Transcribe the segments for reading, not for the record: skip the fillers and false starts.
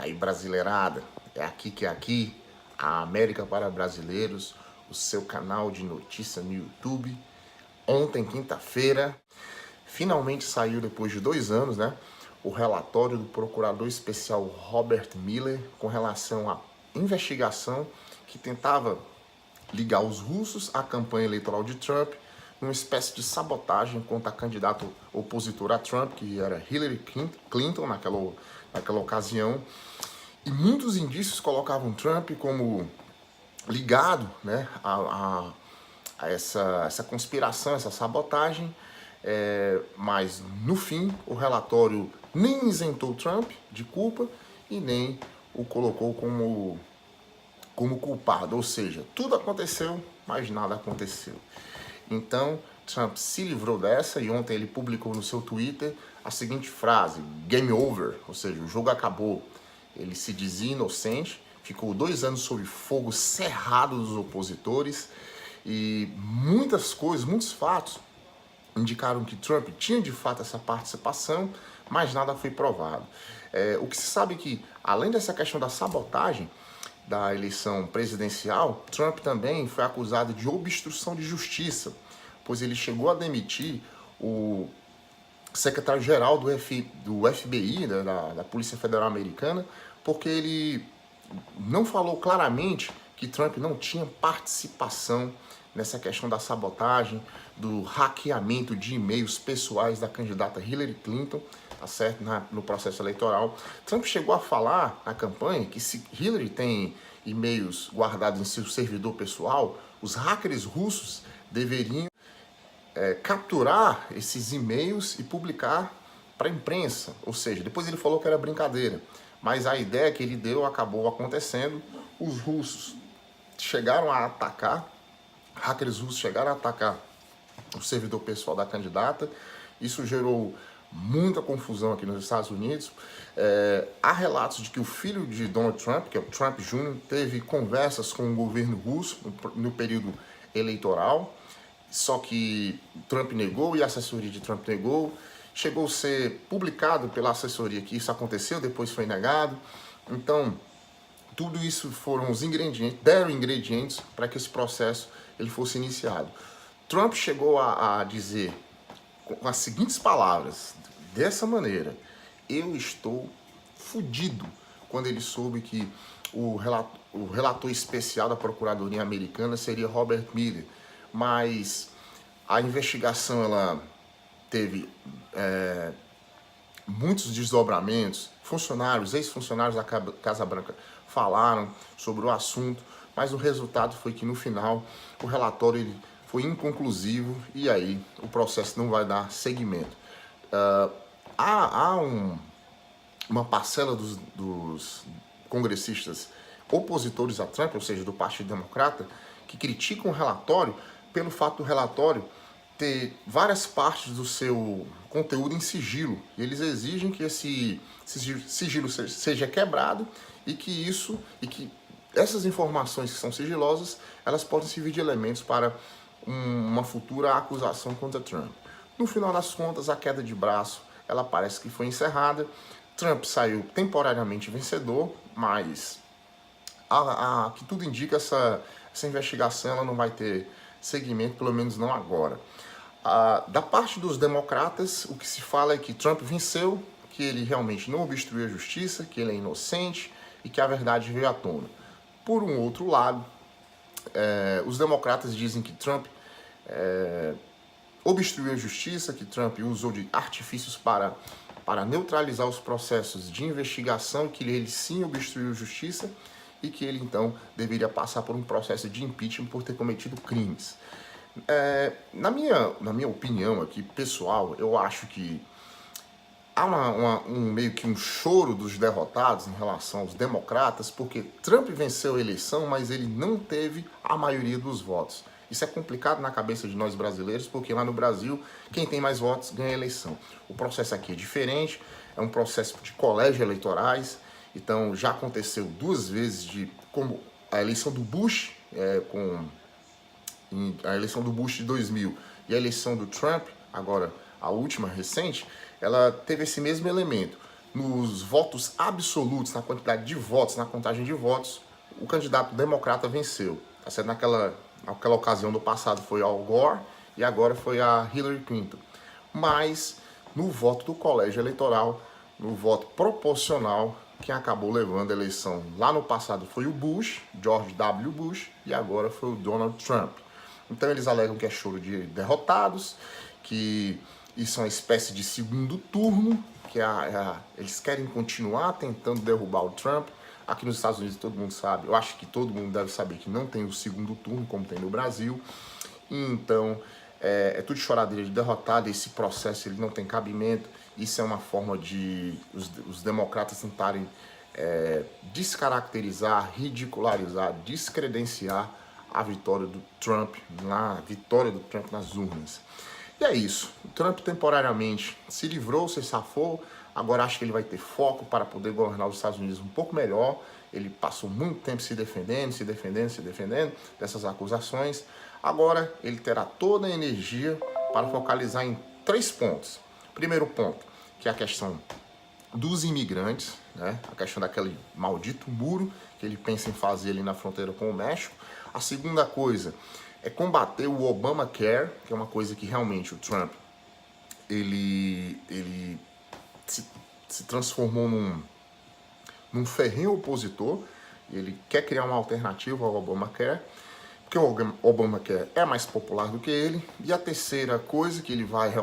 Aí, brasileirada, é aqui que é aqui, a América para Brasileiros, o seu canal de notícia no YouTube. Ontem, quinta-feira, finalmente saiu, depois de 2 anos, né, o relatório do procurador especial Robert Mueller com relação à investigação que tentava ligar os russos à campanha eleitoral de Trump, numa espécie de sabotagem contra a candidata opositora a Trump, que era Hillary Clinton naquela ocasião. E muitos indícios colocavam Trump como ligado, né, a essa conspiração, essa sabotagem, mas no fim o relatório nem isentou Trump de culpa e nem o colocou como culpado, ou seja, tudo aconteceu, mas nada aconteceu. Então, Trump se livrou dessa e ontem ele publicou no seu Twitter a seguinte frase: game over, ou seja, o jogo acabou. Ele se dizia inocente, ficou 2 anos sob fogo cerrado dos opositores e muitas coisas, muitos fatos indicaram que Trump tinha de fato essa participação, mas nada foi provado. O que se sabe é que, além dessa questão da sabotagem da eleição presidencial, Trump também foi acusado de obstrução de justiça, pois ele chegou a demitir o secretário-geral do FBI, da Polícia Federal Americana, porque ele não falou claramente que Trump não tinha participação nessa questão da sabotagem, do hackeamento de e-mails pessoais da candidata Hillary Clinton, tá certo? No processo eleitoral. Trump chegou a falar na campanha que se Hillary tem e-mails guardados em seu servidor pessoal, os hackers russos deveriam capturar esses e-mails e publicar para a imprensa. Ou seja, depois ele falou que era brincadeira, mas a ideia que ele deu acabou acontecendo. Os russos chegaram a atacar, hackers russos chegaram a atacar o servidor pessoal da candidata. Isso gerou muita confusão aqui nos Estados Unidos. Há relatos de que o filho de Donald Trump, que é o Trump Jr., teve conversas com o governo russo no período eleitoral, só que Trump negou e a assessoria de Trump negou. Chegou a ser publicado pela assessoria que isso aconteceu, depois foi negado. Então, tudo isso foram os ingredientes, deram ingredientes para que esse processo ele fosse iniciado. Trump chegou a dizer com as seguintes palavras, dessa maneira: eu estou fudido, quando ele soube que o relator especial da Procuradoria Americana seria Robert Mueller. Mas a investigação ela teve muitos desdobramentos, funcionários, ex-funcionários da Casa Branca falaram sobre o assunto, mas o resultado foi que no final o relatório ele foi inconclusivo e aí o processo não vai dar seguimento. Há uma parcela dos congressistas opositores a Trump, ou seja, do Partido Democrata, que criticam o relatório pelo fato do relatório ter várias partes do seu conteúdo em sigilo. E eles exigem que esse sigilo seja quebrado e que essas informações que são sigilosas, elas podem servir de elementos para uma futura acusação contra Trump. No final das contas, a queda de braço, ela parece que foi encerrada. Trump saiu temporariamente vencedor, mas que tudo indica, essa investigação ela não vai ter seguimento, pelo menos não agora. Da parte dos democratas, o que se fala é que Trump venceu, que ele realmente não obstruiu a justiça, que ele é inocente e que a verdade veio à tona. Por um outro lado, os democratas dizem que Trump obstruiu a justiça, que Trump usou de artifícios para neutralizar os processos de investigação, que ele sim obstruiu a justiça e que ele então deveria passar por um processo de impeachment por ter cometido crimes. Na minha opinião aqui, pessoal, eu acho que há meio que um choro dos derrotados em relação aos democratas, porque Trump venceu a eleição, mas ele não teve a maioria dos votos. Isso é complicado na cabeça de nós brasileiros, porque lá no Brasil, quem tem mais votos ganha a eleição. O processo aqui é diferente, é um processo de colégios eleitorais, então já aconteceu 2 vezes como a eleição do Bush, a eleição do Bush de 2000 e a eleição do Trump, agora a última recente, ela teve esse mesmo elemento. nos votos absolutos, na quantidade de votos, na contagem de votos, o candidato democrata venceu. Tá certo? Naquela ocasião do passado foi Al Gore e agora foi a Hillary Clinton. Mas no voto do colégio eleitoral, no voto proporcional, quem acabou levando a eleição lá no passado foi o Bush, George W. Bush, e agora foi o Donald Trump. Então eles alegam que é choro de derrotados, que isso é uma espécie de segundo turno, que eles querem continuar tentando derrubar o Trump. Aqui nos Estados Unidos todo mundo sabe, eu acho que todo mundo deve saber que não tem o segundo turno como tem no Brasil. Então é tudo choradeira de derrotado, esse processo ele não tem cabimento. Isso é uma forma de os democratas tentarem descaracterizar, ridicularizar, descredenciar a vitória do Trump, nas urnas. E é isso. O Trump temporariamente se livrou, se safou. Agora acho que ele vai ter foco para poder governar os Estados Unidos um pouco melhor. Ele passou muito tempo se defendendo dessas acusações. Agora ele terá toda a energia para focalizar em 3 pontos. Primeiro ponto, que é a questão dos imigrantes, né? A questão daquele maldito muro que ele pensa em fazer ali na fronteira com o México. A segunda coisa é combater o Obamacare, que é uma coisa que realmente o Trump ele se transformou num ferrenho opositor. Ele quer criar uma alternativa ao Obamacare, porque o Obamacare é mais popular do que ele. E a terceira coisa que ele vai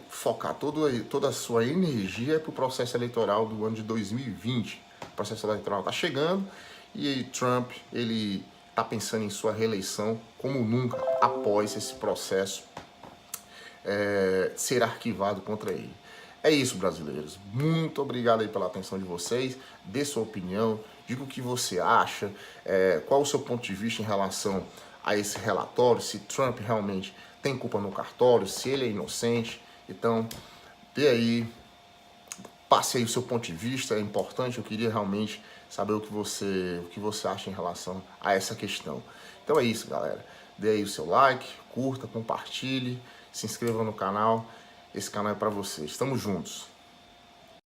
focar toda a sua energia para o processo eleitoral do ano de 2020. O processo eleitoral está chegando e Trump ele está pensando em sua reeleição como nunca após esse processo ser arquivado contra ele. É isso, brasileiros. Muito obrigado aí pela atenção de vocês. Dê sua opinião, diga o que você acha, qual o seu ponto de vista em relação a esse relatório, se Trump realmente tem culpa no cartório, se ele é inocente. Então, dê aí, passe aí o seu ponto de vista, é importante. Eu queria realmente saber o que você acha em relação a essa questão. Então é isso, galera. Dê aí o seu like, curta, compartilhe, se inscreva no canal. Esse canal é para vocês. Estamos juntos.